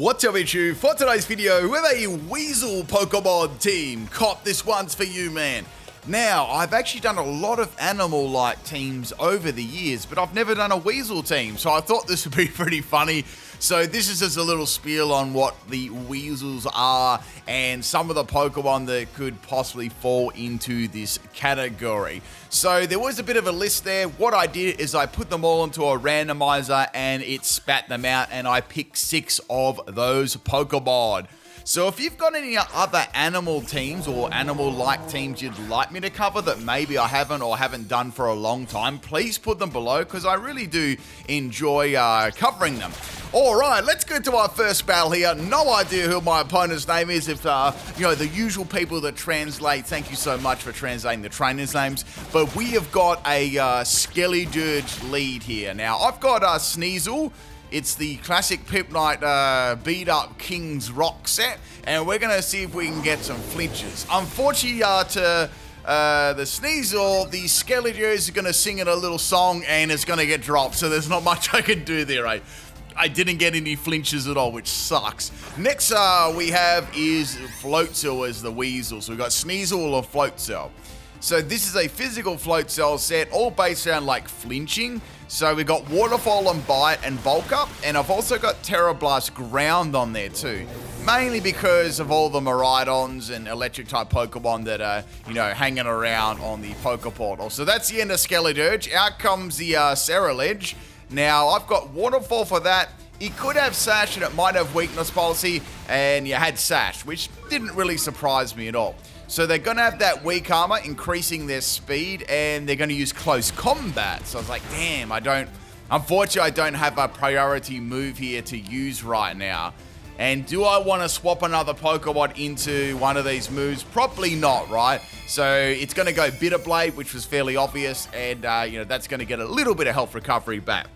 What's up, YouTube? For today's video, we have a Weasel Pokemon team. Cop, this one's for you, man. Now, I've actually done a lot of animal-like teams over the years, but I've never done a Weasel team, so I thought this would be pretty funny. So this is just a little spiel on what the Weasels are and some of the Pokemon that could possibly fall into this category. So there was a bit of a list there. What I did is I put them all into a randomizer and it spat them out, and I picked 6 of those Pokemon. So if you've got any other animal teams or animal-like teams you'd like me to cover that maybe I haven't or haven't done for a long time, please put them below because I really do enjoy covering them. All right, let's get to our first battle here. No idea who my opponent's name is. If, the usual people that translate, thank you so much for translating the trainers' names. But we have got a Skele lead here. Now, I've got Sneasel. It's the classic Pimpnite beat-up King's Rock set, and we're going to see if we can get some flinches. Unfortunately, to the Sneasel, the Skele is going to sing in a little song, and it's going to get dropped, so there's not much I can do there, right? I didn't get any flinches at all, which sucks. Next we have is Floatzel as the Weasel. So we've got Sneasel or Floatzel. So this is a physical Floatzel set, all based around like flinching. So we've got Waterfall and Bite and Bulk Up, and I've also got Terra Blast Ground on there too. Mainly because of all the Miraidons and electric type Pokemon that are, hanging around on the Pokeportal. So that's the end of Skele. Out comes the Cerulege. Now, I've got Waterfall for that. It could have Sash and it might have Weakness Policy, and you had Sash, which didn't really surprise me at all. So they're going to have that weak armor, increasing their speed, and they're going to use close combat. So I was like, damn, unfortunately, I don't have a priority move here to use right now. And do I want to swap another Pokemon into one of these moves? Probably not, right? So it's going to go Bitter Blade, which was fairly obvious, and that's going to get a little bit of health recovery back.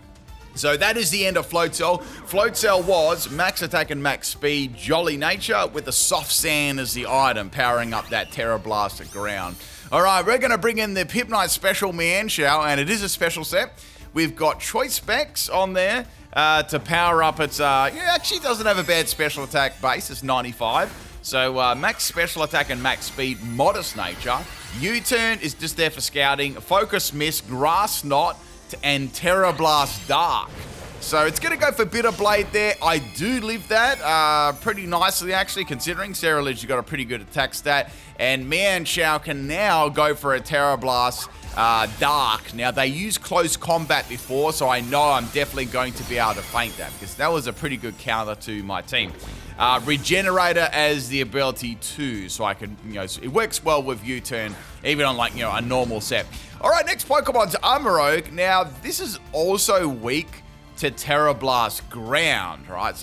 So that is the end of Floatzel. Floatzel was max attack and max speed, jolly nature, with the soft sand as the item, powering up that Terra Blast at ground. All right, we're going to bring in the Pimpnite Special Mienshao, and it is a special set. We've got choice specs on there to power up its... actually doesn't have a bad special attack base. It's 95. So max special attack and max speed, modest nature. U-turn is just there for scouting. Focus Miss, Grass Knot, and Terra Blast Dark. So it's going to go for Bitter Blade there. I do live that pretty nicely, actually, considering Cerulege's got a pretty good attack stat. And Mienshao can now go for a Terra Blast Dark. Now, they used close combat before, so I know I'm definitely going to be able to feint that, because that was a pretty good counter to my team. Regenerator as the ability too, so I can, it works well with U-turn, even on like, a normal set. All right, next Pokemon's Amarok. Now, this is also weak to Terra Blast Ground, right?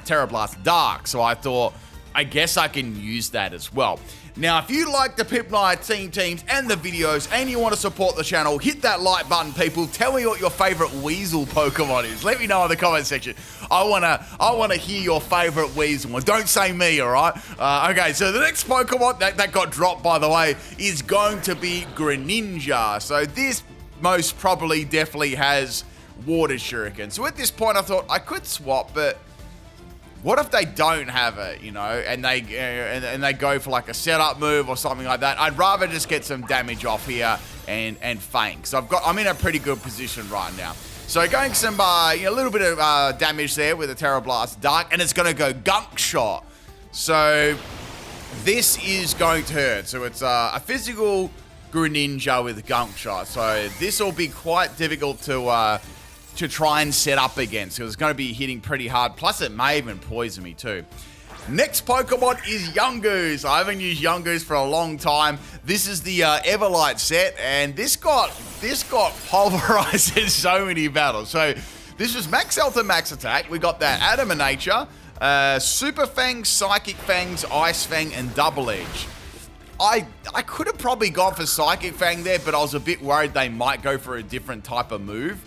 Terra Blast Dark. So I thought, I guess I can use that as well. Now, if you like the Pimpnite teams and the videos and you want to support the channel, hit that like button, people. Tell me what your favorite Weasel Pokemon is. Let me know in the comment section. I wanna hear your favorite Weasel one. Don't say me, all right? Okay, so the next Pokemon that got dropped, by the way, is going to be Greninja. So this most probably definitely has Water Shuriken. So at this point, I thought I could swap, but what if they don't have it, and they go for like a setup move or something like that? I'd rather just get some damage off here and feint. So I'm in a pretty good position right now. So going some a little bit of damage there with a Terra Blast Dark, and it's going to go Gunk Shot. So this is going to hurt. So it's a physical Greninja with Gunk Shot. So this will be quite difficult to try and set up against. It's going to be hitting pretty hard. Plus, it may even poison me too. Next Pokemon is Yungoose. I haven't used Yungoose for a long time. This is the Everlight set, and this got pulverized in so many battles. So this was max health and max attack. We got that Adamant Nature, Super Fangs, Psychic Fangs, Ice Fang, and Double Edge. I could have probably gone for Psychic Fang there, but I was a bit worried they might go for a different type of move.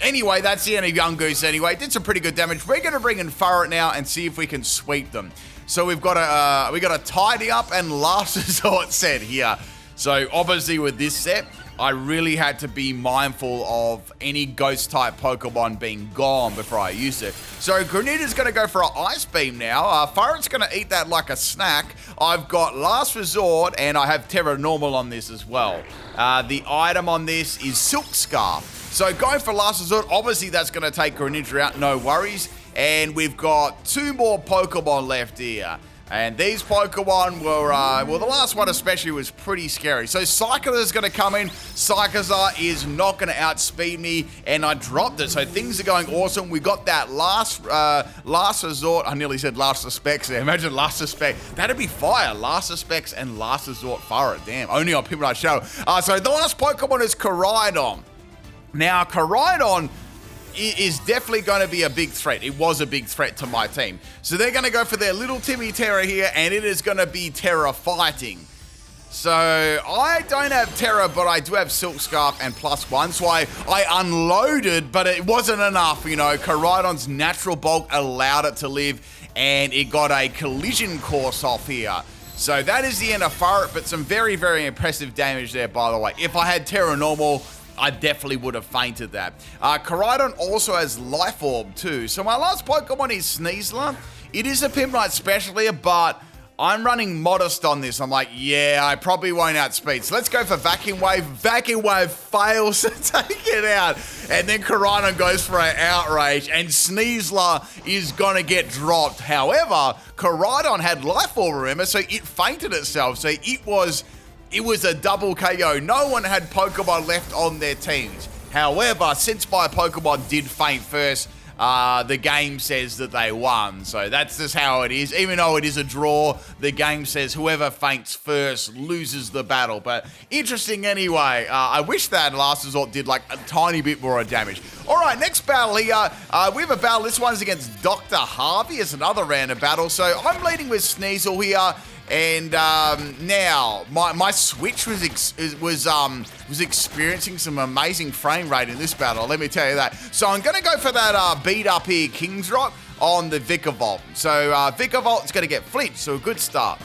Anyway, that's the end of Yungoose anyway. Did some pretty good damage. We're going to bring in Furret now and see if we can sweep them. So we've got a tidy up and last resort set here. So obviously with this set, I really had to be mindful of any ghost-type Pokemon being gone before I used it. So Greninja's going to go for an Ice Beam now. Farret's going to eat that like a snack. I've got Last Resort, and I have Terra Normal on this as well. The item on this is Silk Scarf. So going for Last Resort, obviously that's going to take Greninja out, no worries. And we've got 2 more Pokemon left here. And these Pokemon were, well, the last one especially was pretty scary. So Psychozar is going to come in. Psychozar is not going to outspeed me, and I dropped it. So things are going awesome. We got that last resort. I nearly said last suspects there. Imagine last suspect. That'd be fire. Last suspects and last resort Farret. Damn, only on Pimpnite Shadow. So the last Pokemon is Koraidon. Now, Koraidon is definitely going to be a big threat. It was a big threat to my team. So they're going to go for their little Timmy Terra here, and it is going to be Terra fighting. So I don't have Terra, but I do have Silk Scarf and +1. So I unloaded, but it wasn't enough. You know, Koraidon's natural bulk allowed it to live, and it got a collision course off here. So that is the end of Furret, but some very, very impressive damage there, by the way. If I had Terra Normal, I definitely would have fainted that. Koraidon also has Life Orb too. So my last Pokemon is Sneasler. It is a Pimpnite specialty, but I'm running modest on this. I'm like, yeah, I probably won't outspeed. So let's go for Vacuum Wave. Vacuum Wave fails to take it out. And then Koraidon goes for an Outrage, and Sneasler is going to get dropped. However, Koraidon had Life Orb, remember, so it fainted itself. So it was a double KO. No one had Pokemon left on their teams. However, since my Pokemon did faint first, the game says that they won. So that's just how it is. Even though it is a draw, the game says whoever faints first loses the battle. But interesting anyway. I wish that Last Resort did like a tiny bit more damage. All right, next battle here. We have a battle. This one is against Dr. Harvey. It's another random battle. So I'm leading with Sneasel here. And now my Switch was experiencing some amazing frame rate in this battle. Let me tell you that. So I'm going to go for that beat up here, King's Rock on the Vikavolt. So Vikavolt is going to get flinched, so a good start.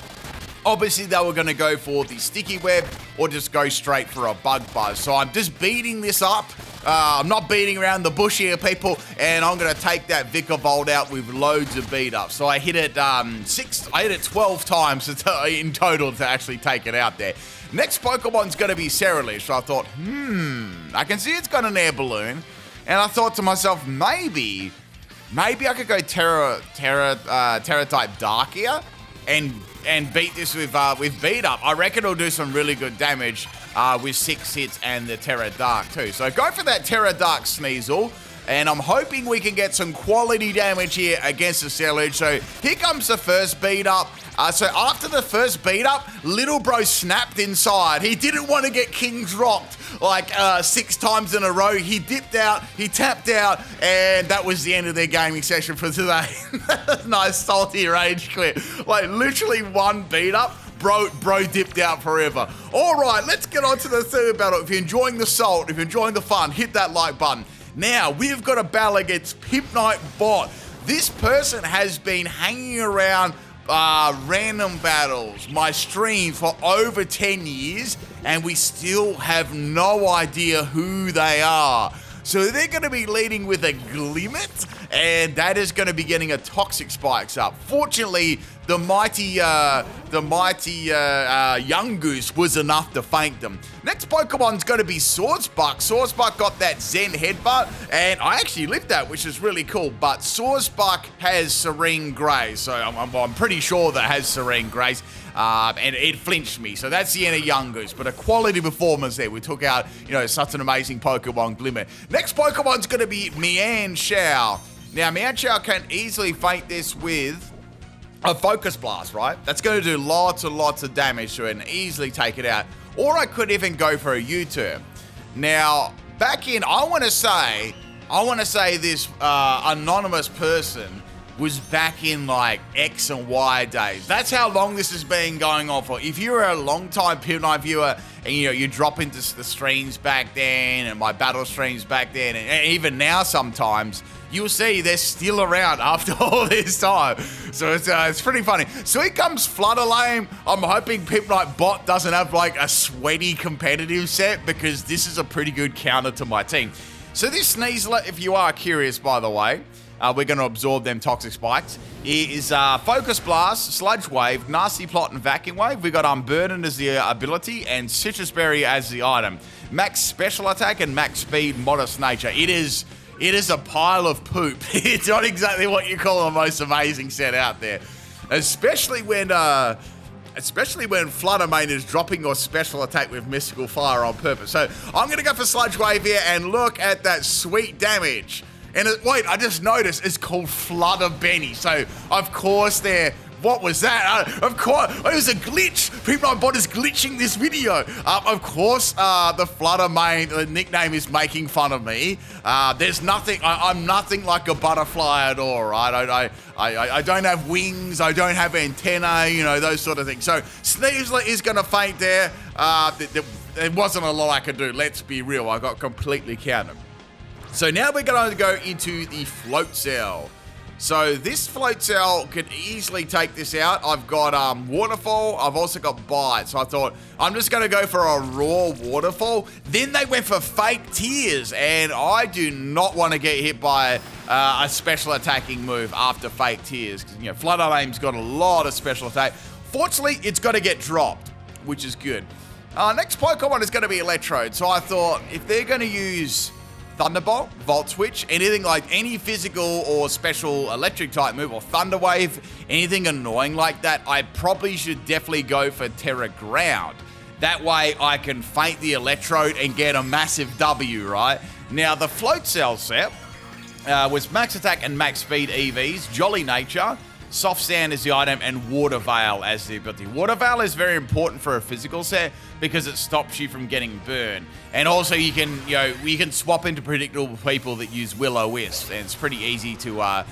Obviously, they were going to go for the Sticky Web or just go straight for a Bug Buzz. So I'm just beating this up. I'm not beating around the bush here, people, and I'm going to take that Vikavolt out with loads of beat up. So I hit it 12 times in total to actually take it out there. Next Pokemon's going to be Cerulean. So I thought, I can see it's got an air balloon, and I thought to myself, maybe I could go Terra type Dark here and beat this with beat up. I reckon it'll do some really good damage with 6 hits and the Terra Dark too. So go for that Terra Dark Sneasel, and I'm hoping we can get some quality damage here against the Cerulean. So here comes the first beat up. So after the first beat up, little bro snapped inside. He didn't want to get King's Rocked like 6 times in a row. He dipped out, he tapped out, and that was the end of their gaming session for today. Nice salty rage quit. Like literally one beat up. Bro dipped out forever. All right, let's get on to the third battle. If you're enjoying the salt, if you're enjoying the fun, hit that like button. Now, we've got a battle against Pimpnite Bot. This person has been hanging around random battles, my stream, for over 10 years, and we still have no idea who they are. So they're going to be leading with a Glimmet, and that is going to be getting a Toxic Spikes up. Fortunately, the mighty Yungoose was enough to feint them. Next Pokemon's going to be Swordsbuck. Swordsbuck got that Zen Headbutt, and I actually lived that, which is really cool. But Swordsbuck has Serene Grace, so I'm pretty sure that has Serene Grace. And it flinched me, so that's the end of Yungoose. But a quality performance there. We took out, such an amazing Pokemon Glimmer. Next Pokemon's going to be Mienshao. Now, Mienshao can easily feint this with a Focus Blast, right? That's going to do lots and lots of damage to it and easily take it out. Or I could even go for a U-turn. Now, back in, I want to say this anonymous person was back in like X and Y days. That's how long this has been going on for. If you're a long-time Pimpnite viewer and you drop into the streams back then and my battle streams back then, and even now sometimes, you'll see they're still around after all this time. So it's pretty funny. So here comes Flutterlame. I'm hoping Pimpnite bot doesn't have like a sweaty competitive set, because this is a pretty good counter to my team. So this Sneasler, if you are curious, by the way, we're going to absorb them toxic spikes. It is Focus Blast, Sludge Wave, Nasty Plot, and Vacuum Wave. We got Unburden as the ability and Citrus Berry as the item. Max Special Attack and Max Speed, Modest Nature. It is a pile of poop. It's not exactly what you call the most amazing set out there. Especially when Fluttermane is dropping your special attack with Mystical Fire on purpose. So I'm going to go for Sludge Wave here, and look at that sweet damage. And wait, I just noticed it's called Flutter Benny. So of course what was that? Of course, it was a glitch. Pimpnite bot is glitching this video. Of course, the Fluttermane nickname is making fun of me. There's nothing, I'm nothing like a butterfly at all, right? I don't have wings, I don't have antennae, you know, those sort of things. So Sneasler is gonna faint there. There wasn't a lot I could do, let's be real. I got completely countered. So now we're going to go into the Floatzel. So this Floatzel could easily take this out. I've got Waterfall. I've also got Bite. So I thought, I'm just going to go for a raw Waterfall. Then they went for Fake Tears. And I do not want to get hit by a special attacking move after Fake Tears. Because, you know, Flutterlame's got a lot of special attack. Fortunately, it's got to get dropped, which is good. Next Pokemon is going to be Electrode. So I thought, if they're going to use Thunderbolt, Volt Switch, anything like any physical or special electric type move, or Thunder Wave, anything annoying like that, I probably should definitely go for Terra Ground. That way I can feint the Electrode and get a massive W, right? Now the Floatzel set was Max Attack and Max Speed EVs, Jolly Nature, Soft Sand as the item, and Water Veil as the ability. Water Veil is very important for a physical set because it stops you from getting burned. And also you can swap into predictable people that use Will-O-Wisp, and it's pretty easy to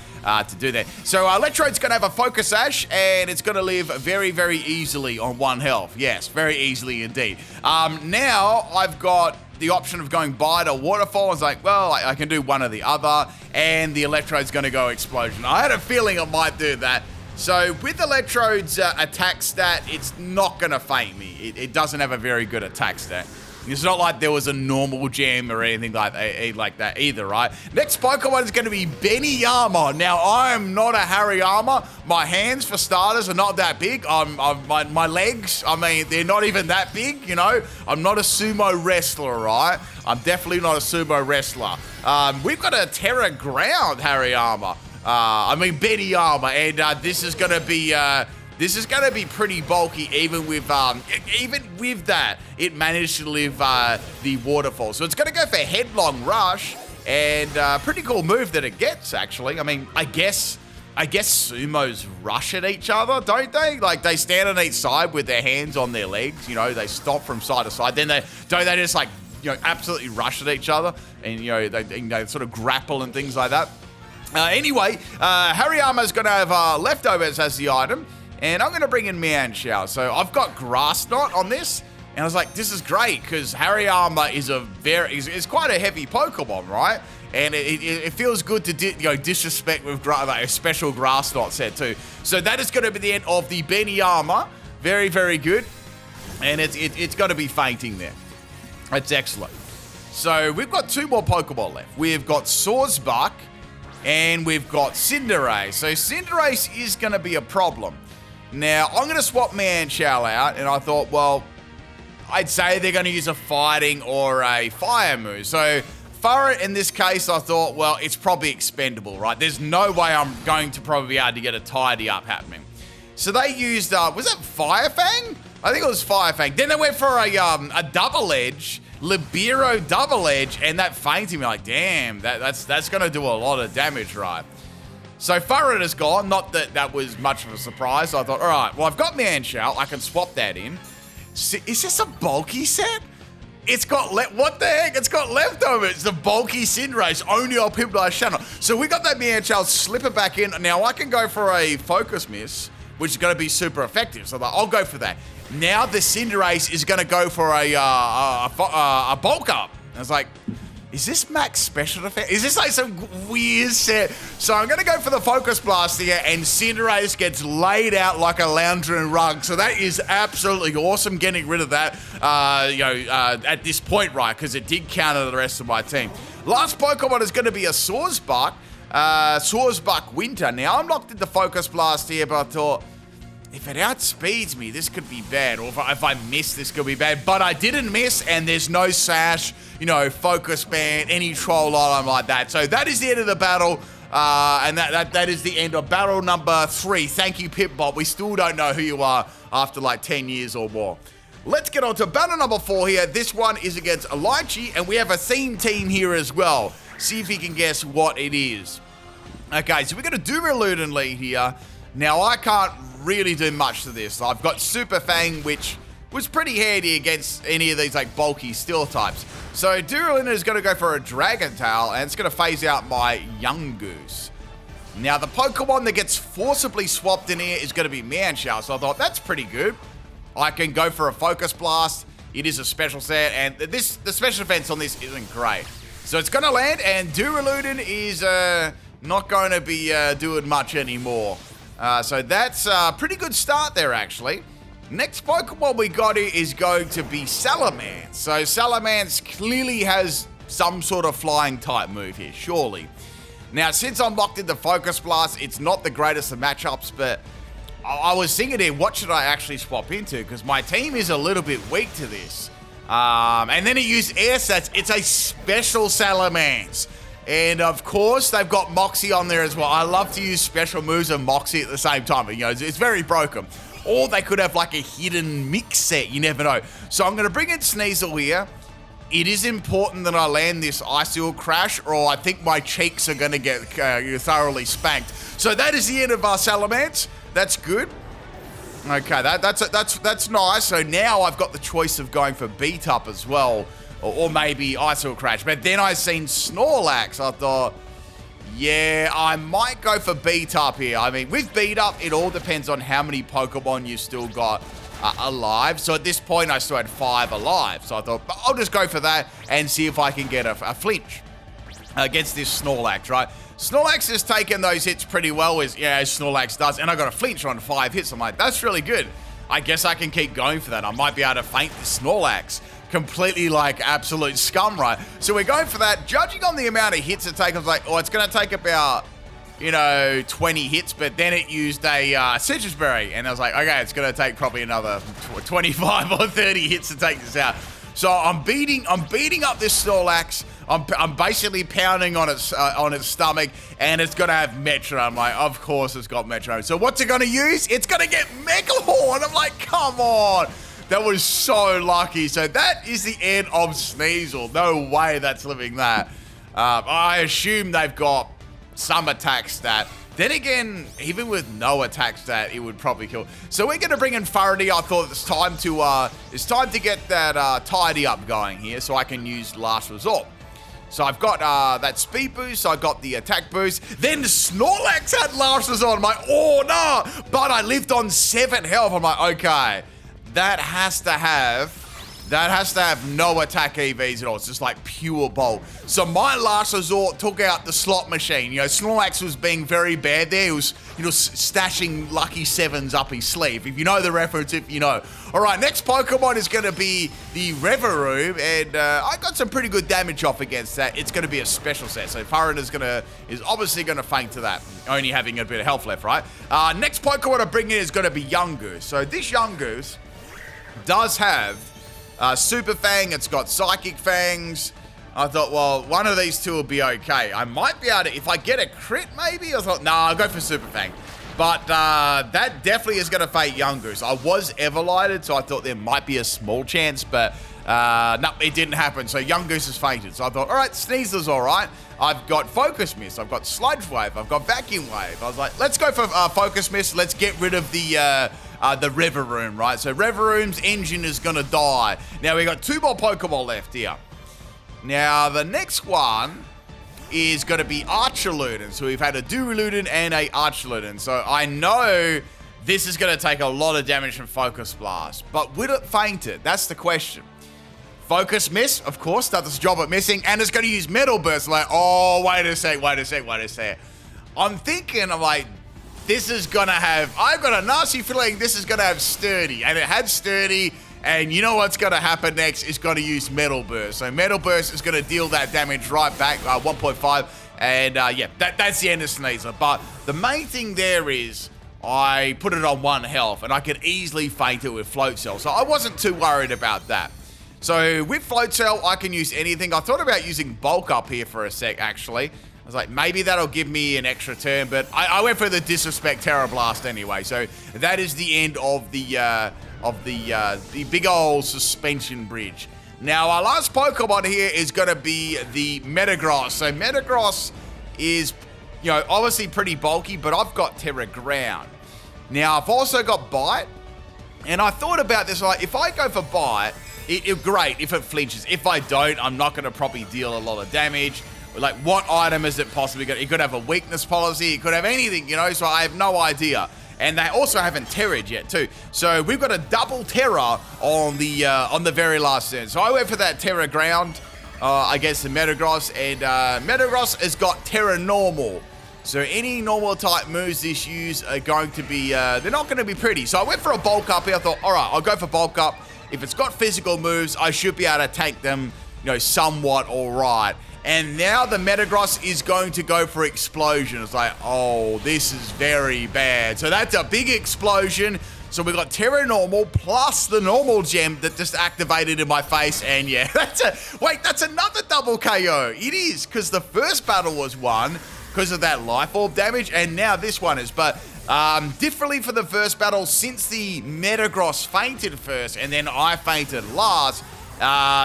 do that. So Electrode's gonna have a Focus Sash, and it's gonna live very, very easily on 1 health. Yes, very easily indeed. Now I've got the option of going Bite or Waterfall. I was like, well, I can do one or the other, and the Electrode's going to go Explosion. I had a feeling it might do that. So with Electrode's attack stat, it's not going to feint me. It doesn't have a very good attack stat. It's not like there was a normal gem or anything like that either, right? Next Pokemon is going to be Beniyama. Now, I am not a Hariyama. My hands, for starters, are not that big. My legs, I mean, they're not even that big, you know? I'm not a sumo wrestler, right? I'm definitely not a sumo wrestler. We've got a Terra Ground Hariyama. Beniyama, and this is going to be... This is going to be pretty bulky, even with that, it managed to live the Waterfall. So it's going to go for Headlong Rush, and pretty cool move that it gets, actually. I mean, I guess sumos rush at each other, don't they? Like, they stand on each side with their hands on their legs, you know, they stop from side to side. Then they just, like, you know, absolutely rush at each other, and, you know, they sort of grapple and things like that. Anyway, Hariyama's going to have Leftovers as the item. And I'm going to bring in Mienshao. So I've got Grass Knot on this. And I was like, this is great, because Hariyama is quite a heavy Pokemon, right? And it feels good to disrespect with a special Grass Knot set too. So that is going to be the end of the Beniyama. Very, very good. And it's going to be fainting there. That's excellent. So we've got 2 more Pokemon left. We've got Sawsbuck and we've got Cinderace. So Cinderace is going to be a problem. Now, I'm going to swap Mienshao out, and I thought, well, I'd say they're going to use a fighting or a fire move. So, Furret, in this case, I thought, well, it's probably expendable, right? There's no way I'm going to probably be able to get a tidy up happening. So they used, was that Fire Fang? I think it was Fire Fang. Then they went for a double edge, Libero double edge, and that fainted me. Like, damn, that's going to do a lot of damage, right? So Farret is gone. Not that that was much of a surprise. So I thought, all right, well, I've got Mienshao. I can swap that in. Is this a bulky set? It's got, what the heck? It's got Leftovers. It's the bulky Cinderace, only on Pimpnite's channel. So we got that Mienshao, slip it back in. Now I can go for a Focus Miss, which is going to be super effective. So I'll go for that. Now the Cinderace is going to go for a bulk up. I was like, Is this max special defense? Is this like some weird set? So I'm going to go for the Focus Blast here, and Cinderace gets laid out like a lounging rug. So that is absolutely awesome, getting rid of that, at this point, right? Because it did counter the rest of my team. Last Pokemon is going to be a Sawsbuck, Sawsbuck Winter. Now, I'm locked into Focus Blast here, but I thought, if it outspeeds me, this could be bad. Or if I miss, this could be bad. But I didn't miss, and there's no Sash, Focus Band, any troll item like that. So that is the end of the battle. And that is the end of battle number 3. Thank you, Pipbot. We still don't know who you are after like 10 years or more. Let's get on to battle number 4 here. This one is against Lychee, and we have a theme team here as well. See if you can guess what it is. Okay, so we're going to Duraludon lead here. Now, I can't really do much to this. I've got Super Fang, which was pretty handy against any of these like bulky steel types. So Duraludon is going to go for a Dragon Tail, and it's going to phase out my Yungoose. Now, the Pokemon that gets forcibly swapped in here is going to be Mienshao, so I thought that's pretty good. I can go for a Focus Blast. It is a special set, and the special defense on this isn't great. So it's going to land, and Duraludon is not going to be doing much anymore. So that's a pretty good start there, actually. Next Pokemon we got here is going to be Salamence. So Salamence clearly has some sort of flying type move here, surely. Now, since I'm locked into Focus Blast, it's not the greatest of matchups, but I was thinking here, what should I actually swap into? Because my team is a little bit weak to this. And then it used Air Stats. It's a special Salamence. And of course, they've got Moxie on there as well. I love to use special moves and Moxie at the same time. It's very broken. Or they could have like a hidden mix set. You never know. So I'm going to bring in Sneasel here. It is important that I land this Icicle Crash, or I think my cheeks are going to get thoroughly spanked. So that is the end of our Salamence. That's good. Okay, that's nice. So now I've got the choice of going for Beat Up as well. Or maybe Icicle Crash. But then I seen Snorlax. I thought, yeah, I might go for Beat Up here. I mean, with Beat Up, it all depends on how many Pokemon you still got alive. So at this point, I still had 5 alive. So I thought, I'll just go for that and see if I can get a flinch against this Snorlax, right? Snorlax has taken those hits pretty well, as Snorlax does. And I got a flinch on 5 hits. I'm like, that's really good. I guess I can keep going for that. I might be able to feint the Snorlax. Completely like absolute scum, right? So we're going for that. Judging on the amount of hits it takes, I was like, it's going to take about, 20 hits, but then it used a Citrus Berry, and I was like, okay, it's going to take probably another 25 or 30 hits to take this out. So I'm beating up this Snorlax. I'm basically pounding on its stomach, and it's going to have Metro. I'm like, of course it's got Metro. So what's it going to use? It's going to get Mega Horn. I'm like, come on. That was so lucky. So that is the end of Sneasel. No way that's living that. I assume they've got some attack stat. Then again, even with no attack stat, it would probably kill. So we're going to bring in Farret. I thought it's time to get that tidy up going here so I can use Last Resort. So I've got that speed boost, so I got the attack boost. Then Snorlax had Last Resort. I'm like, oh no! But I lived on 7 health. I'm like, okay. That has to have no attack EVs at all. It's just like pure bolt. So my Last Resort took out the slot machine. Snorlax was being very bad there. He was, stashing lucky 7s up his sleeve. If you know the reference, if you know. All right, next Pokemon is going to be the Reveroom, and I got some pretty good damage off against that. It's going to be a special set. So Farret is obviously going to faint to that, only having a bit of health left, right? Next Pokemon I bring in is going to be Yungoose. So this Yungoose does have Super Fang. It's got Psychic Fangs. I thought, well, one of these two will be okay. I might be able to, if I get a crit, maybe. I thought, nah, I'll go for Super Fang. But that definitely is going to fate Yungoose. I was Everlighted, so I thought there might be a small chance, but no, it didn't happen. So Yungoose has fainted. So I thought, all right, Sneasler's all right. I've got Focus Mist. I've got Sludge Wave. I've got Vacuum Wave. I was like, let's go for Focus Mist. Let's get rid of the Reveroom, right? So Reveroom's engine is going to die. Now, we got 2 more Pokemon left here. Now, the next one is going to be Archaludon. So we've had a Duraludon and a Archaludon. So I know this is going to take a lot of damage from Focus Blast. But will it faint it? That's the question. Focus Miss, of course, does its job at missing, and it's going to use Metal Burst. Like, oh, wait a sec. I'm thinking, I'm like, this is going to have, I've got a nasty feeling this is going to have Sturdy, and it had Sturdy, and you know what's going to happen next? It's going to use Metal Burst. So Metal Burst is going to deal that damage right back, 1.5, and yeah, that's the end of Sneasler. But the main thing there is, I put it on 1 health, and I could easily faint it with Floatzel, so I wasn't too worried about that. So with Floatzel, I can use anything. I thought about using Bulk Up here for a sec, actually. I was like, maybe that'll give me an extra turn, but I went for the Disrespect Terra Blast anyway. So that is the end of the big old suspension bridge. Now, our last Pokemon here is going to be the Metagross. So Metagross is, you know, obviously pretty bulky, but I've got Terra Ground. Now, I've also got Bite, and I thought about this, like, if I go for Bite, great if it flinches. If I don't, I'm not going to probably deal a lot of damage. Like, what item is it possibly going to... It could have a weakness policy. It could have anything, you know, so I have no idea. And they also haven't terra'd yet, too. So we've got a double Terra on the very last turn. So I went for that Terra Ground against the Metagross. And Metagross has got Terra Normal. So any normal type moves this use are going to be... they're not going to be pretty. So I went for a Bulk Up here. I thought, all right, I'll go for Bulk Up. If it's got physical moves, I should be able to tank them, you know, somewhat all right. And now the Metagross is going to go for Explosion. It's like, oh, this is very bad. So that's a big explosion. So we've got Terra Normal plus the normal gem that just activated in my face. And yeah, that's another double KO. It is, because the first battle was won because of that Life Orb damage. And now this one is. But differently for the first battle, since the Metagross fainted first and then I fainted last,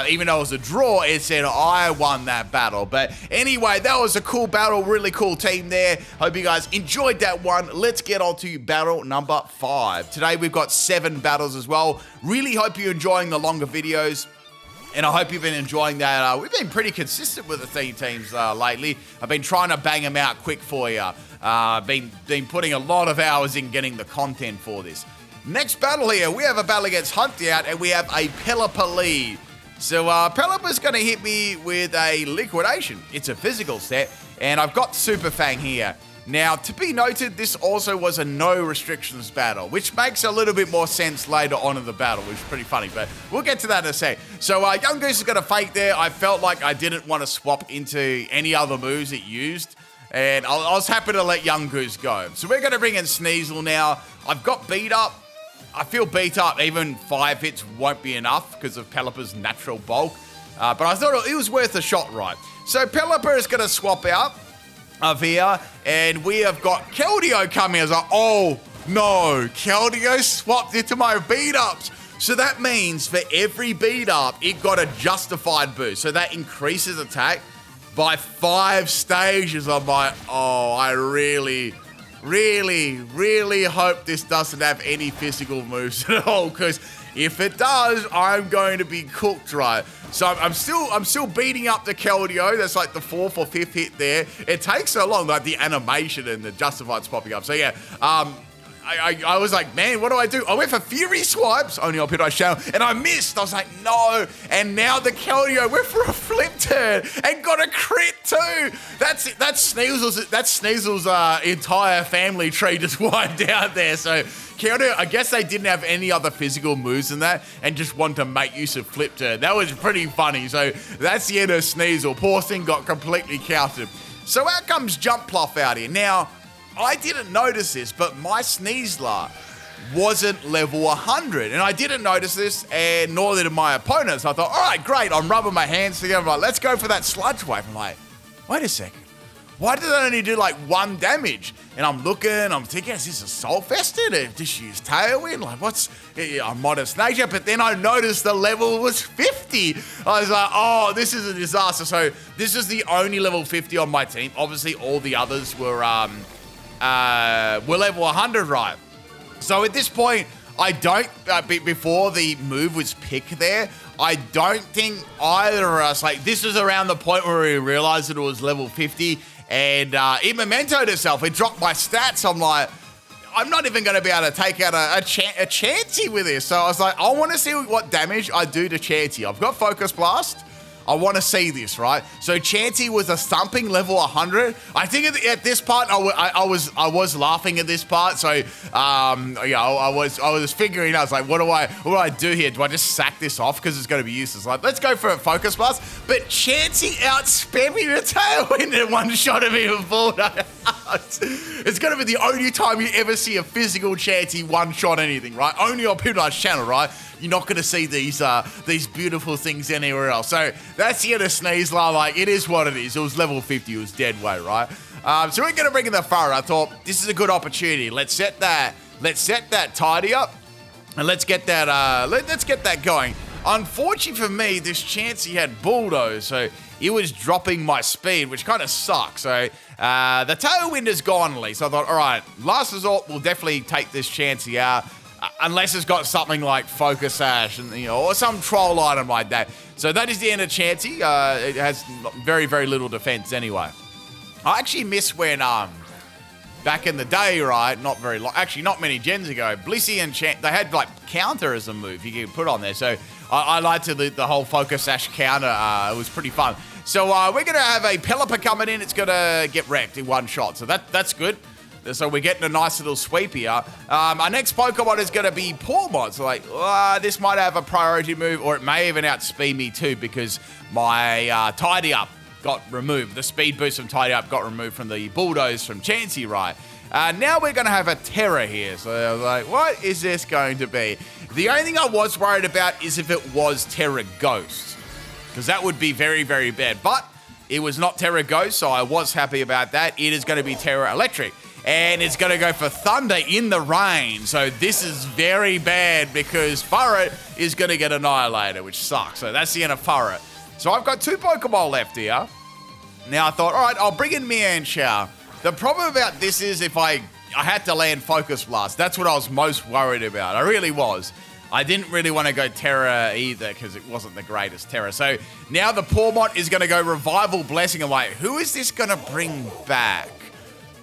even though it was a draw, it said I won that battle. But anyway, that was a cool battle, really cool team there. Hope you guys enjoyed that one. Let's get on to battle number 5. Today we've got 7 battles as well. Really hope you're enjoying the longer videos. And I hope you've been enjoying that. We've been pretty consistent with the theme teams lately. I've been trying to bang them out quick for you. Been putting a lot of hours in getting the content for this. Next battle here, we have a battle against Huntdown, and we have a Pelipper lead. So Pelipper's going to hit me with a Liquidation. It's a physical set, and I've got Super Fang here. Now, to be noted, this also was a no restrictions battle, which makes a little bit more sense later on in the battle, which is pretty funny, but we'll get to that in a sec. So Yungoose is going to fake there. I felt like I didn't want to swap into any other moves it used, and I was happy to let Yungoose go. So we're going to bring in Sneasel now. I've got Beat Up. I feel beat up. Even 5 hits won't be enough because of Pelipper's natural bulk. But I thought it was worth a shot, right? So Pelipper is going to swap out of here. And we have got Keldeo coming. I was like, oh, no. Keldeo swapped into my beat-ups. So that means for every beat-up, it got a justified boost. So that increases attack by 5 stages. I'm like, oh, I really hope this doesn't have any physical moves at all, because if it does, I'm going to be cooked, right? So I'm still beating up the Keldeo. That's like the 4th or 5th hit there. It takes so long, like the animation and the justified's popping up. So yeah, I was like, man, what do I do? I went for Fury Swipes, only on Pimpnite channel, and I missed. I was like, no. And now the Keldeo went for a flip turn and got a crit too. That's Sneasel's entire family tree just wiped out there. So Keldeo, I guess they didn't have any other physical moves than that and just wanted to make use of flip turn. That was pretty funny. So that's the end of Sneasel. Poor thing got completely countered. So out comes Jumpluff out here. Now, I didn't notice this, but my Sneasler wasn't level 100. And I didn't notice this, and nor did my opponents. I thought, all right, great. I'm rubbing my hands together. I'm like, let's go for that Sludge Wave. I'm like, wait a second. Why did I only do like 1 damage? And I'm looking, I'm thinking, is this Assault Vested? Did she use Tailwind? Like, what's... I'm Modest Nature, but then I noticed the level was 50. I was like, oh, this is a disaster. So this is the only level 50 on my team. Obviously, all the others were level 100, right? So at this point, I don't, before the move was picked there, I don't think either of us, like, this was around the point where we realized that it was level 50, and it mementoed itself. It dropped my stats. I'm like, I'm not even going to be able to take out a Chansey with this. So I was like, I want to see what damage I do to Chansey. I've got Focus Blast. I want to see this, right? So Chansey was a thumping level 100. I think at this part, I was laughing at this part. So, I was figuring out, I was like, what do I do here? Do I just sack this off because it's going to be useless? Like, let's go for a Focus Blast. But Chansey outsped me with Tailwind and one shot of me with Bulldozer. It's going to be the only time you ever see a physical Chansey one-shot anything, right? Only on Pimpnite's channel, right? You're not going to see these beautiful things anywhere else. So that's the end of Sneasler. Like, it is what it is. It was level 50. It was dead weight, right? So we're going to bring in the Farret. I thought this is a good opportunity. Let's set that tidy up, and let's get that going. Unfortunately for me, this Chansey had Bulldoze, so it was dropping my speed, which kind of sucks. So the Tailwind is gone at least. So I thought, all right, last resort, we'll definitely take this Chansey out. Unless it's got something like Focus Sash and or some troll item like that. So that is the end of Chansey. It has very, very little defense anyway. I actually miss when back in the day, right? Not very long, actually not many gens ago. Blissey and they had like counter as a move you could put on there. So I liked the whole Focus Sash counter. It was pretty fun. So we're gonna have a Pelipper coming in. It's gonna get wrecked in one shot. So that's good. So we're getting a nice little sweep here. Our next Pokemon is going to be Pormot. So like, this might have a priority move, or it may even outspeed me too because my Tidy Up got removed. The speed boost from Tidy Up got removed from the Bulldoze from Chansey, right? Now we're going to have a Terra here. So I was like, what is this going to be? The only thing I was worried about is if it was Terra Ghost, because that would be very, very bad. But it was not Terra Ghost, so I was happy about that. It is going to be Terra Electric. And it's going to go for Thunder in the rain. So this is very bad because Furret is going to get annihilated, which sucks. So that's the end of Furret. So I've got 2 Pokeball left here. Now I thought, all right, I'll bring in Mienshao. The problem about this is if I had to land Focus Blast. That's what I was most worried about. I really was. I didn't really want to go Terra either because it wasn't the greatest Terra. So now the Pormot is going to go Revival Blessing. I'm like, who is this going to bring back?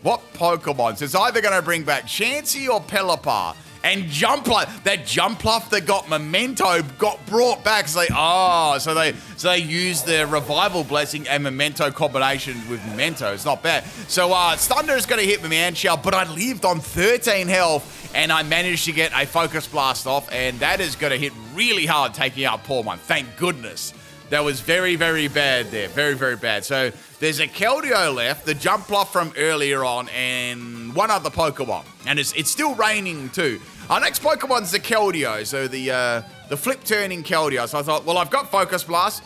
What Pokemon? So it's either going to bring back Chansey or Pelipper. And Jumpluff, that Jumpluff that got Memento got brought back. So they used their Revival Blessing and Memento combination with Memento. It's not bad. So Thunder is going to hit Mienshao, but I lived on 13 health and I managed to get a Focus Blast off, and that is going to hit really hard taking out Pormot. Thank goodness. That was very, very bad there. Very, very bad. So there's a Keldeo left, the Jumpluff from earlier on, and one other Pokemon. And it's still raining too. Our next Pokemon's the Keldeo, so the flip-turning Keldeo. So I thought, well, I've got Focus Blast.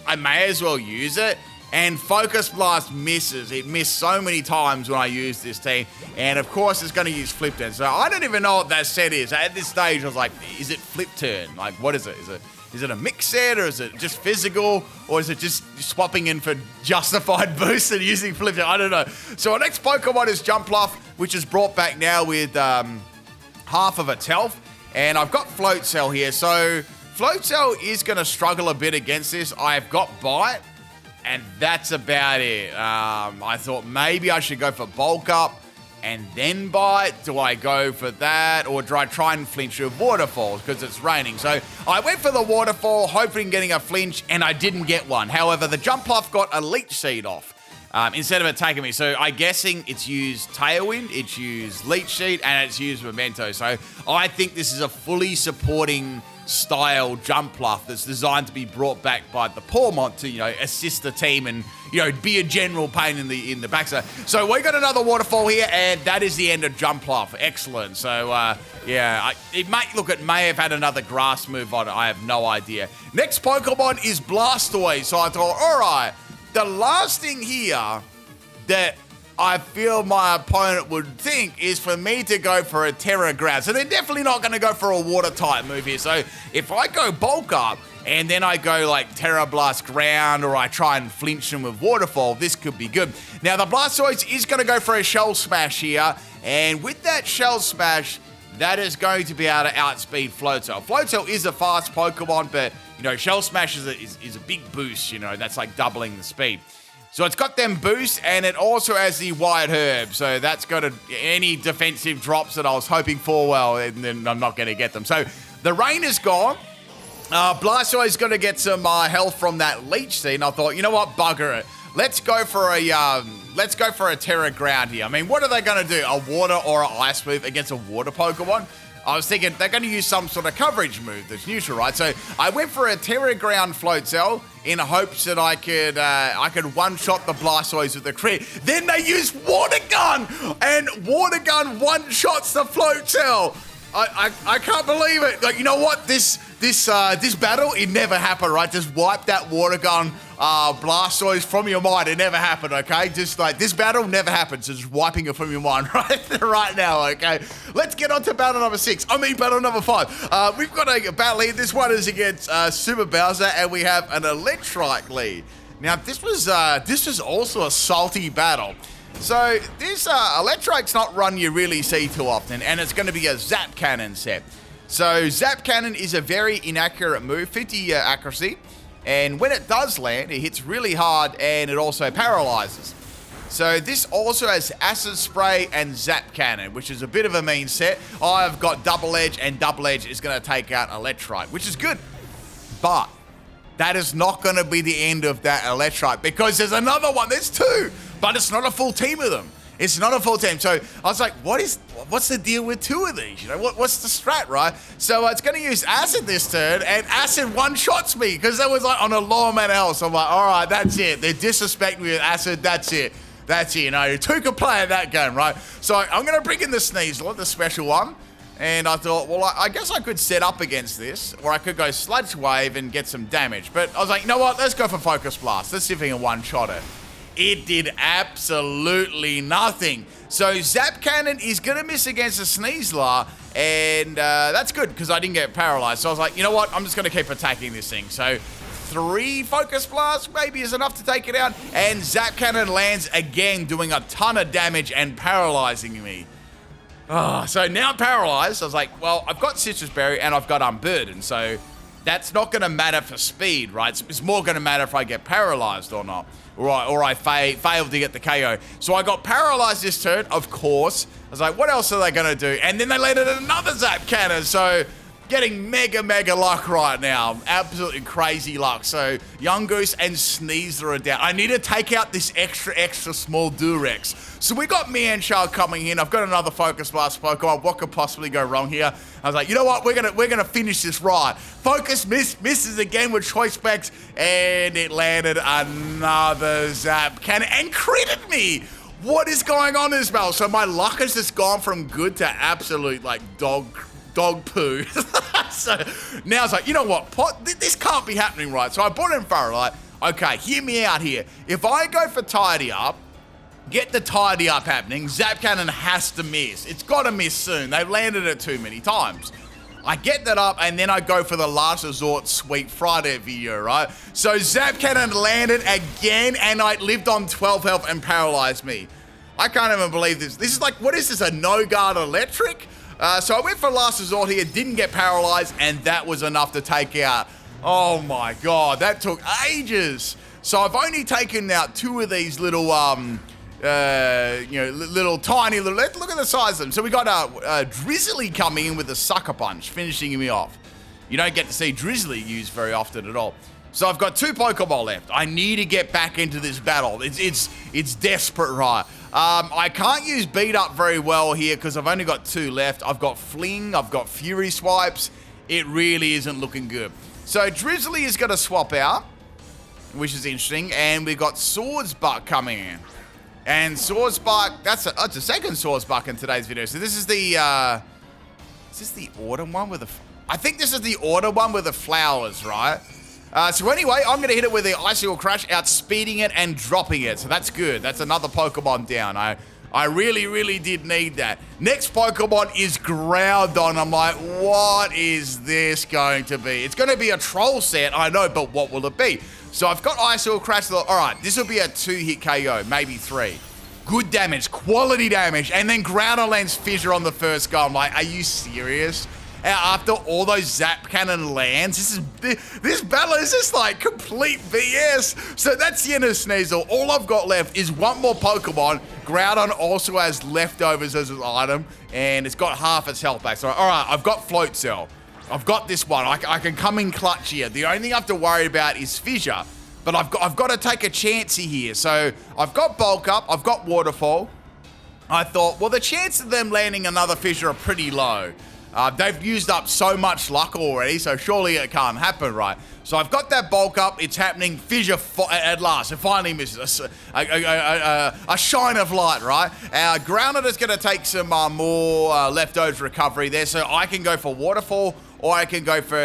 I may as well use it. And Focus Blast misses. It missed so many times when I used this team. And of course, it's going to use Flip Turn. So I don't even know what that set is. At this stage, I was like, is it Flip Turn? Like, what is it? Is it a mix set, or is it just physical, or is it just swapping in for justified boost and using Flip Turn? I don't know. So our next Pokemon is Jumpluff, which is brought back now with half of its health. And I've got Floatzel here. So Floatzel is going to struggle a bit against this. I've got Bite, and that's about it. I thought maybe I should go for Bulk Up and then Bite. Do I go for that, or do I try and flinch with Waterfalls because it's raining? So I went for the Waterfall, hoping getting a flinch, and I didn't get one. However, the Jumpluff got a Leech Seed off instead of attacking me. So I'm guessing it's used Tailwind, it's used Leech Seed, and it's used Memento. So I think this is a fully supporting style Jumpluff that's designed to be brought back by the Pormot to, assist the team and, be a general pain in the backside. So we got another Waterfall here, and that is the end of Jumpluff. Excellent. So, it may have had another grass move on it. I have no idea. Next Pokemon is Blastoise. So I thought, all right, the last thing here that I feel my opponent would think is for me to go for a Terra Ground. So they're definitely not going to go for a water type move here. So if I go Bulk Up and then I go like Terra Blast Ground, or I try and flinch them with Waterfall, this could be good. Now the Blastoise is going to go for a Shell Smash here. And with that Shell Smash, that is going to be able to outspeed Floatzel. Floatzel is a fast Pokemon, but, Shell Smash is a big boost, that's like doubling the speed. So it's got them boosts, and it also has the White Herb. So that's got any defensive drops that I was hoping for, well, and then I'm not going to get them. So the rain is gone. Blastoise is going to get some health from that Leech Seed, and I thought, you know what, bugger it. Let's go for a Terra Ground here. I mean, what are they going to do? A Water or an Ice move against a Water Pokemon? I was thinking they're going to use some sort of coverage move that's neutral, right? So I went for a Terra Ground Floatzel in hopes that I could one-shot the Blastoise with the crit. Then they used Water Gun, and Water Gun one-shots the Floatzel. I can't believe it. Like, you know what? This battle, it never happened, right? Just wipe that Water Gun Blastoise from your mind. It never happened, okay? Just like this battle never happened. So just wiping it from your mind right now, okay? Let's get on to battle number 6. I mean, battle number 5. We've got a battle lead. This one is against Super Bowser, and we have an Electrode lead. Now, this was also a salty battle. So this Electrode's not run you really see too often, and it's going to be a Zap Cannon set. So Zap Cannon is a very inaccurate move, 50 accuracy, and when it does land, it hits really hard, and it also paralyzes. So this also has Acid Spray and Zap Cannon, which is a bit of a mean set. I've got Double Edge, and Double Edge is going to take out Electrode, which is good. But that is not going to be the end of that Electrode, because there's another one. There's 2, but it's not a full team of them. It's not a full team. So I was like, what's the deal with 2 of these? You know, what's the strat, right? So it's going to use Acid this turn, and Acid one-shots me because that was like on a low amount of health. So I'm like, all right, that's it. They're disrespecting me with Acid. That's it. That's it. You know, 2 could play in that game, right? So I'm going to bring in the Sneasler, the special one. And I thought, well, I guess I could set up against this, or I could go Sludge Wave and get some damage. But I was like, you know what? Let's go for Focus Blast. Let's see if we can one-shot it. It did absolutely nothing. So Zap Cannon is going to miss against a Sneasler, and that's good because I didn't get paralyzed. So I was like, you know what? I'm just going to keep attacking this thing. So 3 Focus Blasts maybe is enough to take it out, and Zap Cannon lands again, doing a ton of damage and paralyzing me. So now I'm paralyzed. I was like, well, I've got Citrus Berry and I've got Unburden, so that's not going to matter for speed, right? It's more going to matter if I get paralyzed or not, or I fail to get the KO. So I got paralyzed this turn, of course. I was like, what else are they going to do? And then they landed another Zap Cannon, so getting mega luck right now. Absolutely crazy luck. So Yungoose and Sneasler are down. I need to take out this extra small Durex. So we got Mienshao coming in. I've got another Focus Blast Pokemon. What could possibly go wrong here? I was like, you know what? We're gonna finish this right. Focus misses again with Choice Specs, and it landed another Zap Cannon and critted me. What is going on in this battle? So my luck has just gone from good to absolute like dog poo. So now it's like, you know what, this can't be happening, right? So I brought in Farret, like, okay, hear me out here. If I go for Tidy Up, get the Tidy Up happening, Zap Cannon has to miss. It's got to miss soon. They've landed it too many times. I get that up, and then I go for the Last Resort Sweet Friday video, right? So Zap Cannon landed again, and I lived on 12 health and paralyzed me. I can't even believe this. This is like, what is this, a no-guard electric? So I went for Last Resort here, didn't get paralyzed, and that was enough to take out. Oh my God, that took ages. So I've only taken out 2 of these little, little tiny, look at the size of them. So we got Drizzly coming in with a Sucker Punch, finishing me off. You don't get to see Drizzly used very often at all. So I've got 2 Pokeball left. I need to get back into this battle. It's desperate, right? I can't use Beat Up very well here because I've only got 2 left. I've got Fling, I've got Fury Swipes. It really isn't looking good. So Drizzly is going to swap out, which is interesting. And we've got Swords Buck coming in. And Swords Buck, that's a second Swords Buck in today's video. So this is the, is this the autumn one with the, I think this is the autumn one with the flowers, right? So anyway, I'm going to hit it with the Icicle Crash, outspeeding it and dropping it. So that's good. That's another Pokemon down. I really did need that. Next Pokemon is Groudon. I'm like, what is this going to be? It's going to be a troll set, I know, but what will it be? So I've got Icicle Crash. All right, this will be a 2-hit KO, maybe 3. Good damage, quality damage. And then Groudon lands Fissure on the first go. I'm like, are you serious? after all those Zap Cannon lands. This battle is just like complete BS. So that's the end of Sneasel. All I've got left is one more Pokemon. Groudon also has leftovers as an item, and it's got half its health back. So, all right, I've got Floatzel. I've got this one. I can come in clutch here. The only thing I have to worry about is Fissure, but I've got to take a chancey here. So I've got Bulk Up. I've got Waterfall. I thought, well, the chances of them landing another Fissure are pretty low. They've used up so much luck already, so surely it can't happen, right? So I've got that Bulk Up. It's happening. Fissure at last. It finally misses. A shine of light, right? Grounded is going to take some more leftovers recovery there, so I can go for Waterfall or I can go for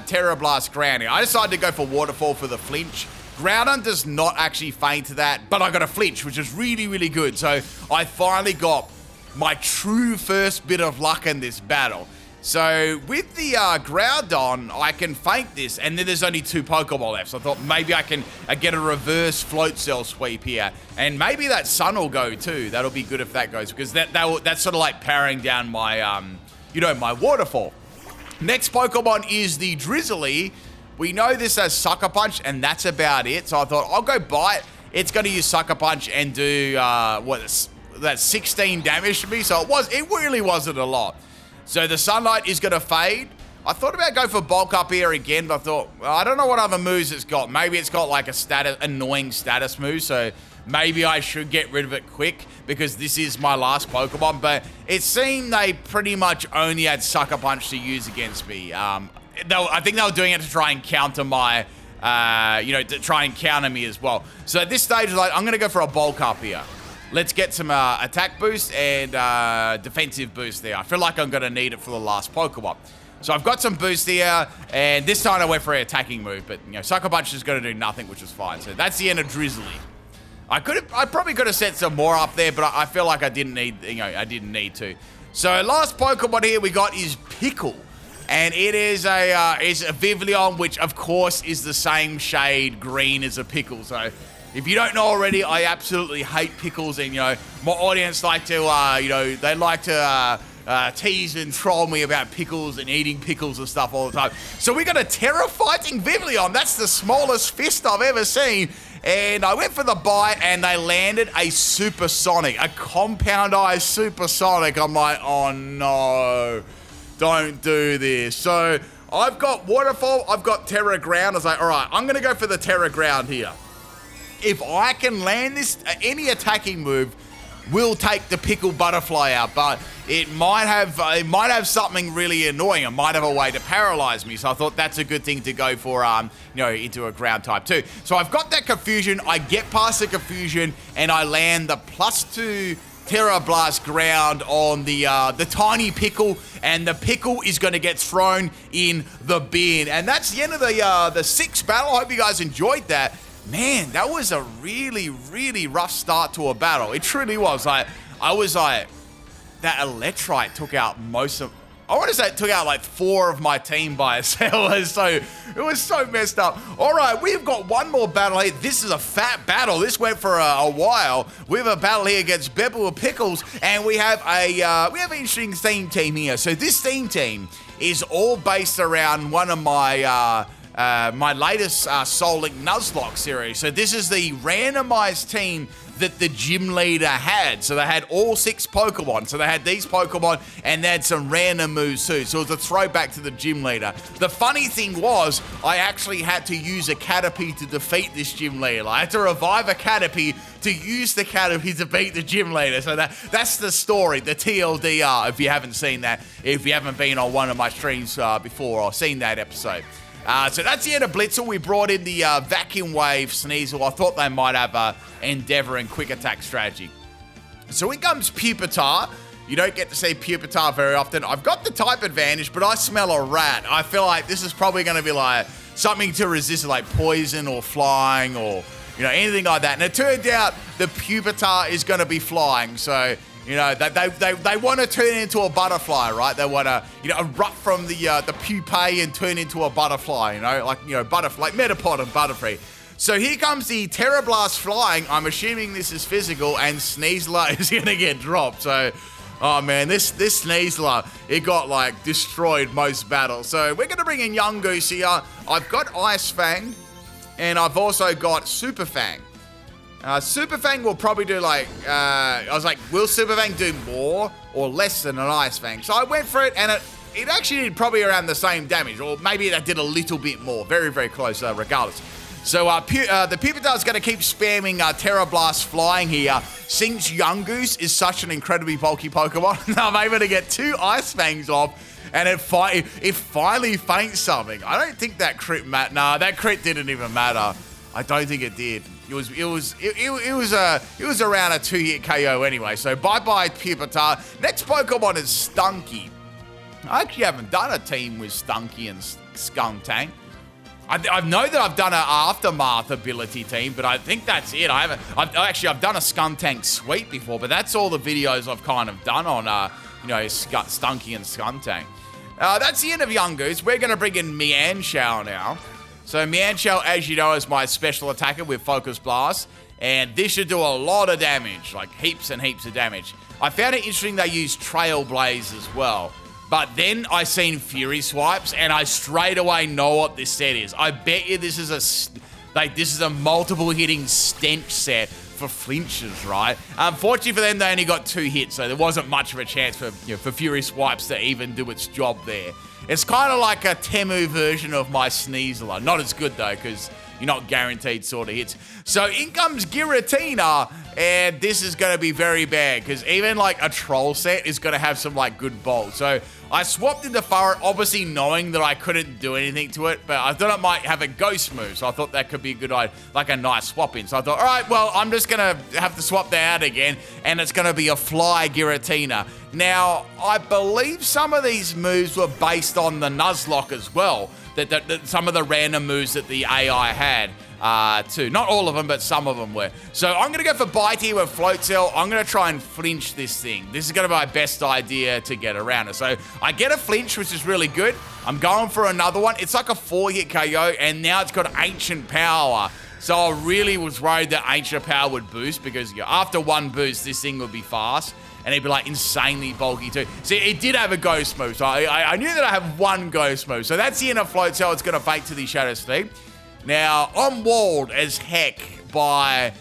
Terra Blast Grounding. I decided to go for Waterfall for the flinch. Groudon does not actually feint to that, but I got a flinch, which is really, really good. So I finally got my true first bit of luck in this battle. So with the Groudon, I can feint this, and then there's only 2 Pokeball left. So I thought maybe I can get a reverse Floatzel sweep here, and maybe that Sun will go too. That'll be good if that goes, because that's sort of like powering down my, my Waterfall. Next Pokemon is the Drizzly. We know this has Sucker Punch, and that's about it. So I thought I'll go Bite. It's going to use Sucker Punch and do that's 16 damage to me. So it really wasn't a lot. So the Sunlight is going to fade. I thought about going for Bulk Up here again, but I thought, well, I don't know what other moves it's got. Maybe it's got like a annoying status move, so maybe I should get rid of it quick because this is my last Pokemon. But it seemed they pretty much only had Sucker Punch to use against me. I think they were doing it to try and counter my, to try and counter me as well. So at this stage, like, I'm going to go for a Bulk Up here. Let's get some attack boost and defensive boost there. I feel like I'm going to need it for the last Pokemon. So I've got some boost here, and this time I went for an attacking move, but Sucker Punch is going to do nothing, which is fine. So that's the end of Drizzly. I probably could have set some more up there, but I feel like I didn't need to. So last Pokemon here we got is Pickle, and it is a Vivillon, which of course is the same shade green as a Pickle. So if you don't know already, I absolutely hate pickles, and my audience like to, they like to tease and troll me about pickles and eating pickles and stuff all the time. So we got a Terra-fighting Vivillon. That's the smallest fist I've ever seen. And I went for the bite, and they landed a Supersonic, a compound-ized Supersonic. I'm like, oh no, don't do this. So I've got Waterfall, I've got Terra Ground. I was like, all right, I'm going to go for the Terra Ground here. If I can land this, any attacking move will take the Pickle Butterfly out, but it might have something really annoying. It might have a way to paralyze me. So I thought that's a good thing to go for, into a ground type too. So I've got that Confusion. I get past the Confusion, and I land the +2 Terra Blast Ground on the tiny Pickle, and the Pickle is going to get thrown in the bin. And that's the end of the 6th battle. I hope you guys enjoyed that. Man, that was a really, really rough start to a battle. It truly was. I was like, that Electrode took out most of, I want to say it took out like 4 of my team by itself. So it was so messed up. All right, we've got one more battle here. This is a fat battle. This went for a while. We have a battle here against Bebble and Pickles, and we have an interesting theme team here. So this theme team is all based around one of my my latest Soul Link Nuzlocke series. So this is the randomized team that the gym leader had. So they had all 6 Pokemon. So they had these Pokemon, and they had some random moves too. So it was a throwback to the gym leader. The funny thing was, I actually had to use a Caterpie to defeat this gym leader. I had to revive a Caterpie to use the Caterpie to beat the gym leader. So that's the story, the TLDR, if you haven't seen that, if you haven't been on one of my streams before or seen that episode. So that's the end of Blitzle. We brought in the Vacuum Wave Sneasel. I thought they might have a Endeavor and Quick Attack strategy. So in comes Pupitar. You don't get to see Pupitar very often. I've got the type advantage, but I smell a rat. I feel like this is probably going to be like something to resist, like poison or flying or anything like that. And it turned out the Pupitar is going to be flying. So they want to turn into a butterfly, right? They want to, erupt from the pupae and turn into a butterfly, butterfly, like Metapod and Butterfree. So here comes the Terra Blast flying. I'm assuming this is physical, and Sneasler is going to get dropped. So Oh man, this Sneasler, it got like destroyed most battles. So we're gonna bring in Yungoose here. I've got Ice Fang, and I've also got Super Fang. Super Fang will probably do like, I was like, will Super Fang do more or less than an Ice Fang? So I went for it, and it actually did probably around the same damage, or maybe that did a little bit more. Very, very close regardless. So the Pimpnite is going to keep spamming Terra Blast flying here. Since Yungoose is such an incredibly bulky Pokemon, I'm able to get 2 Ice Fangs off, and it finally faints something. I don't think that crit Nah, that crit didn't even matter. I don't think it did. It was around a 2-hit KO anyway. So bye-bye Pimpnite. Next Pokemon is Stunky. I actually haven't done a team with Stunky and Skuntank. I know that I've done an Aftermath ability team, but I think that's it. I've done a Skuntank sweep before, but that's all the videos I've kind of done on, Stunky and Skuntank. That's the end of Yungoose. We're going to bring in Mienshao now. So Mienshao, as you know, is my special attacker with Focus Blast, and this should do a lot of damage, like heaps and heaps of damage. I found it interesting they use Trailblaze as well. But then I seen Fury Swipes, and I straight away know what this set is. I bet you this is a multiple hitting stench set for flinches, right? Unfortunately for them, they only got 2 hits, so there wasn't much of a chance for Fury Swipes to even do its job there. It's kind of like a Temu version of my Sneasler. Not as good though, because you're not guaranteed sort of hits. So in comes Giratina, and this is going to be very bad, because even like a troll set is going to have some like good bolts. So I swapped into Farret, obviously knowing that I couldn't do anything to it, but I thought it might have a ghost move, so I thought that could be a good idea, like a nice swap in. So I thought, all right, well, I'm just going to have to swap that out again, and it's going to be a Fly Giratina. Now, I believe some of these moves were based on the Nuzlocke as well, that some of the random moves that the AI had. Too. Not all of them, but some of them were. So I'm going to go for Bite here with Floatzel. I'm going to try and flinch this thing. This is going to be my best idea to get around it. So I get a flinch, which is really good. I'm going for another one. It's like a 4-hit KO, and now it's got Ancient Power. So I really was worried that Ancient Power would boost, because after one boost, this thing would be fast. And it'd be like insanely bulky too. See, it did have a ghost move. So I knew that I have one ghost move. So that's the end of Floatzel. It's going to fake to the Shadow Sneak. Now, I'm walled as heck by...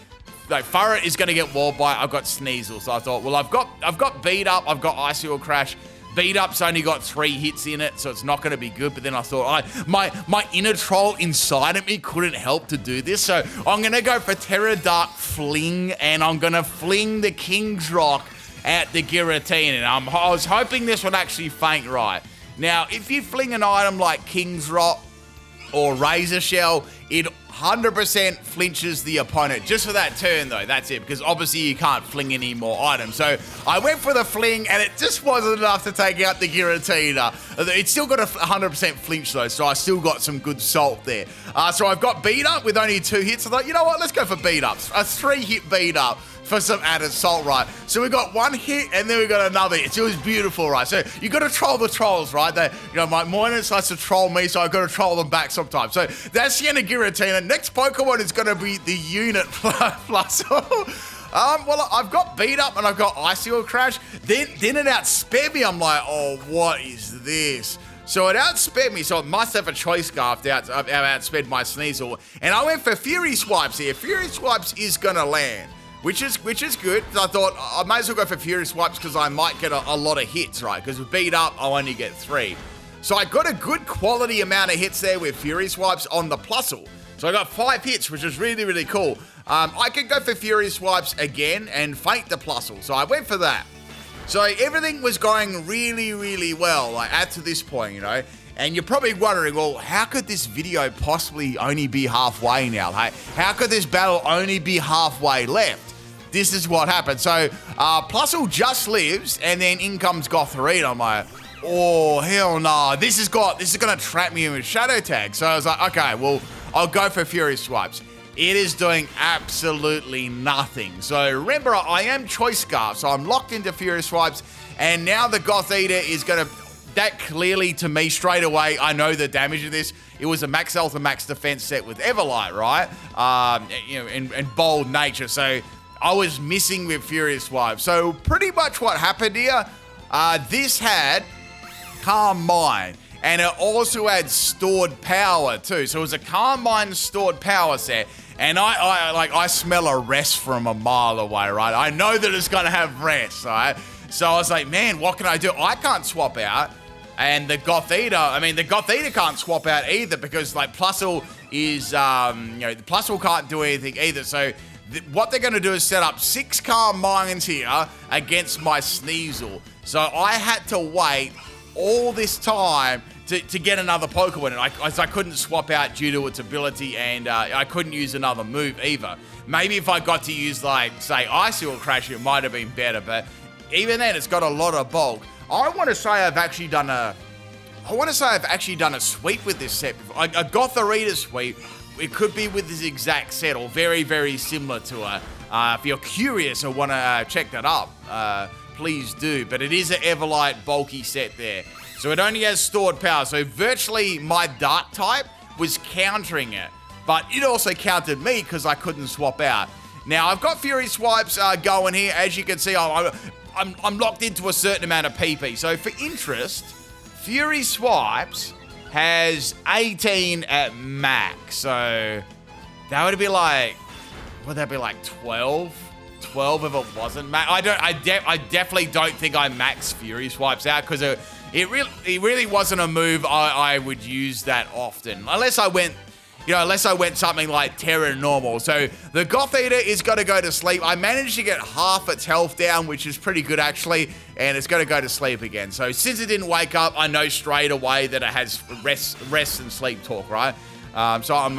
Like, Furret is going to get walled by... I've got Sneasel. So I thought, well, I've got Beat Up. I've got Icicle Crash. Beat Up's only got 3 hits in it, so it's not going to be good. But then I thought, my inner troll inside of me couldn't help to do this. So I'm going to go for Terra Dark Fling, and I'm going to fling the King's Rock at the Giratina. And I was hoping this would actually faint right. Now, if you fling an item like King's Rock or Razor Shell, it 100% flinches the opponent. Just for that turn, though. That's it. Because obviously you can't fling any more items. So I went for the fling, and it just wasn't enough to take out the Giratina. It's still got a 100% flinch, though. So I still got some good salt there. So I've got Beat Up with only 2 hits. I thought, you know what? Let's go for Beat Ups. A 3-hit Beat Up for some added salt, right? So we got 1 hit, and then we got another hit. So it was beautiful, right? So you got to troll the trolls, right? My Moinus likes to troll me, so I got to troll them back sometimes. So that's the end of Giratina. Next Pokemon is going to be the Unit Floatzel. Well, I've got Beat Up and I've got Icicle Crash. Then it outsped me. I'm like, oh, what is this? So it outsped me, so it must have a choice scarf to outsped my Sneasel. And I went for Fury Swipes here. Fury Swipes is going to land. Which is good. I thought I might as well go for Fury Swipes, because I might get a lot of hits, right? Because with Beat Up, I'll only get 3. So I got a good quality amount of hits there with Fury Swipes on the Plusle. So I got 5 hits, which is really, really cool. I could go for Fury Swipes again and feint the Plusle. So I went for that. So everything was going really, really well, like, at to this point, you know. And you're probably wondering, well, how could this video possibly only be halfway now? Hey, how could this battle only be halfway left? This is what happened. So Plusle just lives, and then in comes Gothorita. I'm like, oh, hell no. This is going to trap me in with Shadow Tag. So I was like, okay, well, I'll go for Fury Swipes. It is doing absolutely nothing. So remember, I am Choice Scarf, so I'm locked into Fury Swipes, and now the Gothorita is going to... That clearly, to me, straight away, I know the damage of this. It was a max health and max defense set with Everlight, right? And bold nature. So I was missing with Furious Swipe. So pretty much what happened here, this had Calm Mind. And it also had stored power too. So it was a Calm Mind stored power set. And I smell a rest from a mile away, right? I know that it's gonna have rest, right? So I was like, man, what can I do? I can't swap out. And the the Gothita can't swap out either because like Floatzel is, the Floatzel can't do anything either. So what they're gonna do is set up 6 Calm Minds here against my Sneasel. So I had to wait all this time to get another Pokemon, and I couldn't swap out due to its ability, and I couldn't use another move either. Maybe if I got to use, like, say, Icy or Crash, it might have been better, but even then, it's got a lot of bulk. I want to say I've actually done a sweep with this set before. A Gothorita sweep. It could be with this exact set, or very, very similar to it. If you're curious or want to check that up, please do. But it is an Everlight bulky set there. So it only has stored power. So virtually my Dark type was countering it. But it also countered me because I couldn't swap out. Now I've got Fury Swipes going here. As you can see, I'm locked into a certain amount of PP. So for interest, Fury Swipes has 18 at max. So that would be like, would that be like 12? 12 if it wasn't max. I definitely don't think I maxed Fury Swipes out because it really wasn't a move I would use that often. Unless I went something like Terra Normal. So the Gothita is going to go to sleep. I managed to get half its health down, which is pretty good actually, and it's going to go to sleep again. So since it didn't wake up, I know straight away that it has rest and sleep talk, right? So I'm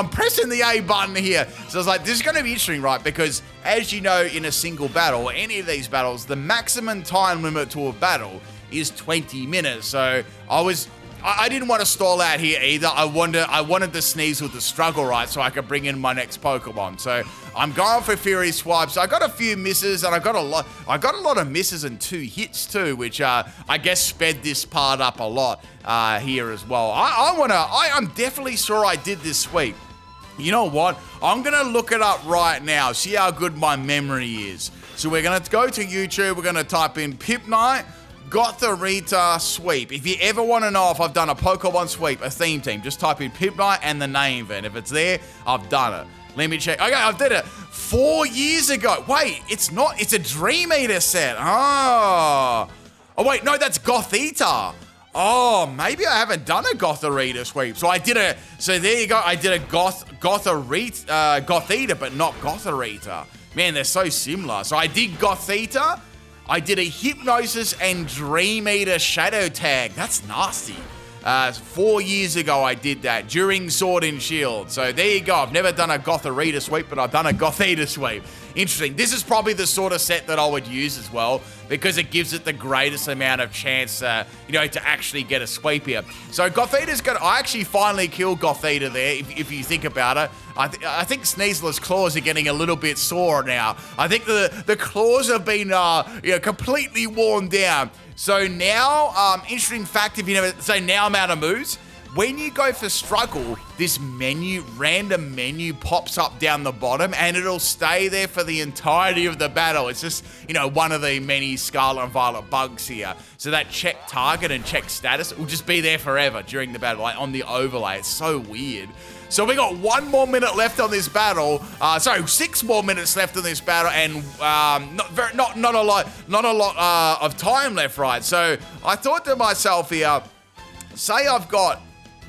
pressing the A button here. So I was like, this is going to be interesting, right? Because as you know, in a single battle, or any of these battles, the maximum time limit to a battle is 20 minutes. So I didn't want to stall out here either. I wanted the Sneasel to struggle, right, so I could bring in my next Pokemon. So I'm going for Fury Swipes. I got a few misses, and I got a lot of misses and 2 hits too, which I guess sped this part up a lot here as well. I'm definitely sure I did this sweep. You know what? I'm gonna look it up right now. See how good my memory is. So we're gonna go to YouTube. We're gonna type in Pimpnite Gothorita sweep. If you ever want to know if I've done a Pokemon sweep, a theme team, just type in Pimpnite and the name of it. If it's there, I've done it. Let me check. Okay, I did it 4 years ago. Wait, it's not. It's a Dream Eater set. Oh wait, no, that's Gothita. Oh, maybe I haven't done a Gothorita sweep. So so there you go. I did a Gothita, but not Gothorita. Man, they're so similar. So I did Gothita. I did a Hypnosis and Dream Eater Shadow Tag. That's nasty. 4 years ago I did that during Sword and Shield. So there you go. I've never done a Gothorita sweep, but I've done a Gothita sweep. Interesting. This is probably the sort of set that I would use as well because it gives it the greatest amount of chance, to actually get a sweep here. So Gothita's I actually finally killed Gothita there, if you think about it. I think Sneasler's claws are getting a little bit sore now. I think the claws have been, completely worn down. So now, interesting fact, if you never, so now I'm out of moves. When you go for struggle, this random menu pops up down the bottom and it'll stay there for the entirety of the battle. It's just, one of the many Scarlet and Violet bugs here. So that check target and check status will just be there forever during the battle, like on the overlay. It's so weird. So we got 1 more minute left on this battle. 6 more minutes left on this battle, and not a lot of time left, right? So I thought to myself here, say I've got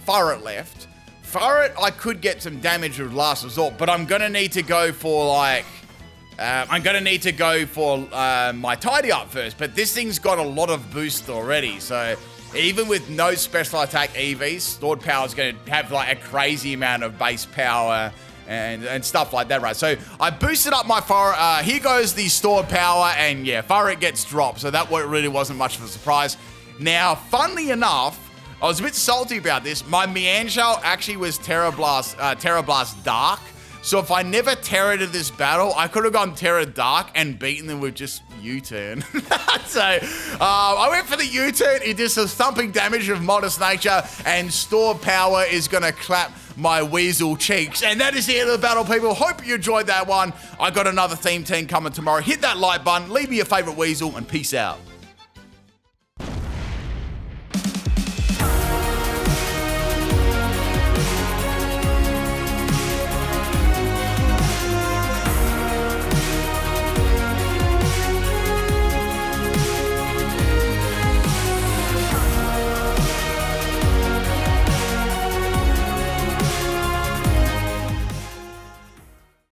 Furret left. Farret, I could get some damage with Last Resort, but I'm gonna need to go for my Tidy Up first. But this thing's got a lot of boost already, so even with no special attack EVs, stored power is going to have like a crazy amount of base power and stuff like that, right? So I boosted up my Farret. Here goes the stored power, and yeah, Farret gets dropped. So that really wasn't much of a surprise. Now, funnily enough, I was a bit salty about this. My Mienshao actually was Terra Blast Dark. So if I never Terra-ed this battle, I could have gone Terra Dark and beaten them with just U-turn. So I went for the U-turn. It did some thumping damage of modest nature, and stored power is going to clap my Weasel cheeks. And that is the end of the battle, people. Hope you enjoyed that one. I got another Theme 10 coming tomorrow. Hit that like button, leave me your favorite Weasel, and peace out.